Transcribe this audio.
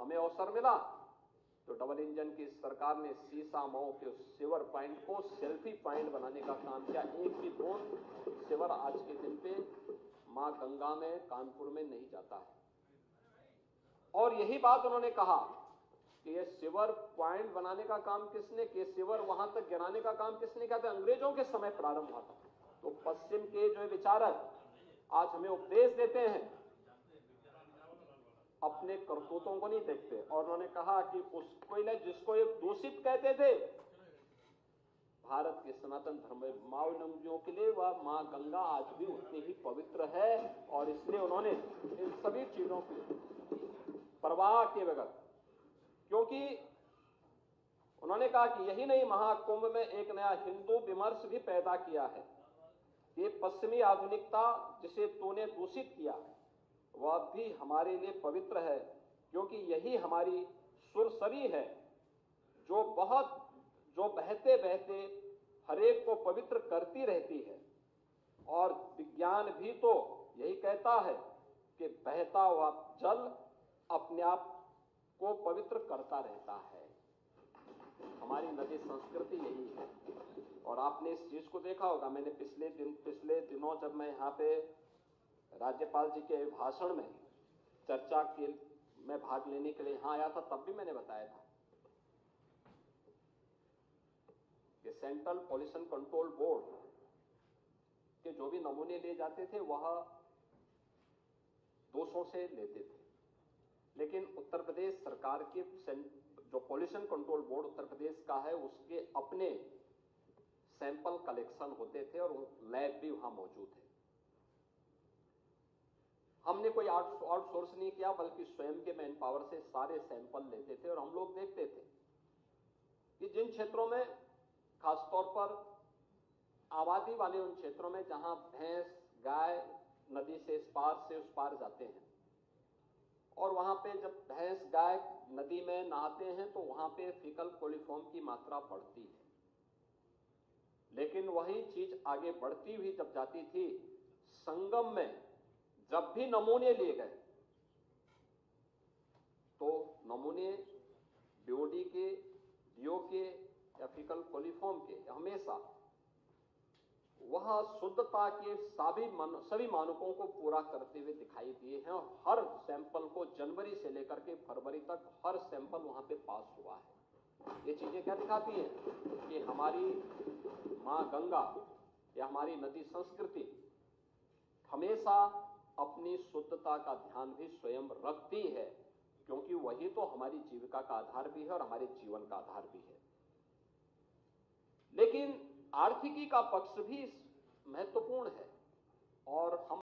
हमें अवसर मिला तो डबल इंजन की सरकार ने सीसा मऊ के सीवर पॉइंट को सेल्फी पॉइंट बनाने का काम किया। एक भी बूंद सीवर आज के दिन पे मां गंगा में कानपुर में नहीं जाता है। और यही बात उन्होंने कहा कि ये सीवर पॉइंट बनाने का काम किसने किया, सीवर वहां तक गिराने का काम किसने किया था? अंग्रेजों के समय प्रारंभ हुआ था। तो पश्चिम के जो विचारक आज हमें उपदेश देते हैं, अपने करतूतों को नहीं देखते। और उन्होंने कहा कि उसको जिसको एक दूषित कहते थे, भारत के सनातन धर्मावलंबियों के लिए वह मां गंगा आज भी उतनी ही पवित्र है। और इसलिए उन्होंने इन सभी चीजों की परवाह किए बगैर, क्योंकि उन्होंने कहा कि यही नहीं, महाकुंभ में एक नया हिंदू विमर्श भी पैदा किया है। ये पश्चिमी आधुनिकता जिसे तूने दूषित किया वह भी हमारे लिए पवित्र है, क्योंकि यही हमारी सुरसरी है जो बहते बहते हरेक को पवित्र करती रहती है। और विज्ञान भी तो यही कहता है कि बहता हुआ जल अपने आप को पवित्र करता रहता है। हमारी नदी संस्कृति यही है। और आपने इस चीज को देखा होगा, मैंने पिछले दिनों जब मैं यहाँ पे राज्यपाल जी के भाषण में चर्चा में भाग लेने के लिए यहां आया था, तब भी मैंने बताया था कि सेंट्रल पॉल्यूशन कंट्रोल बोर्ड के जो भी नमूने लिए जाते थे वह दोषों से लेते थे, लेकिन उत्तर प्रदेश सरकार के जो pollution control board Uttar Pradesh का है उसके अपने सैंपल कलेक्शन होते थे और लैब भी वहां मौजूद है। हमने कोई आउटसोर्स नहीं किया, बल्कि स्वयं के मैन पावर से सारे सैंपल लेते थे। और हम लोग देखते थे कि जिन क्षेत्रों में, खासतौर पर आबादी वाले उन क्षेत्रों में जहां भैंस गाय नदी से इस पार से उस पार जाते हैं, और वहां पे जब भैंस गाय नदी में नहाते हैं तो वहां पे फीकल कोलिफॉर्म की मात्रा बढ़ती है। लेकिन वही चीज आगे बढ़ती हुई जब जाती थी, संगम में जब भी नमूने लिए गए तो नमूने बीओडी के, डीओ के या फीकल कोलिफॉर्म के हमेशा वह शुद्धता के सभी मानकों को पूरा करते हुए दिखाई दिए हैं। और हर सैंपल को जनवरी से लेकर के फरवरी तक हर सैंपल वहां पे पास हुआ है। ये चीजें क्या दिखाती हैं कि हमारी मां गंगा या हमारी नदी संस्कृति हमेशा अपनी शुद्धता का ध्यान भी स्वयं रखती है, क्योंकि वही तो हमारी जीविका का आधार भी है और हमारे जीवन का आधार भी है। लेकिन आर्थिकी का पक्ष भी महत्वपूर्ण है। और हम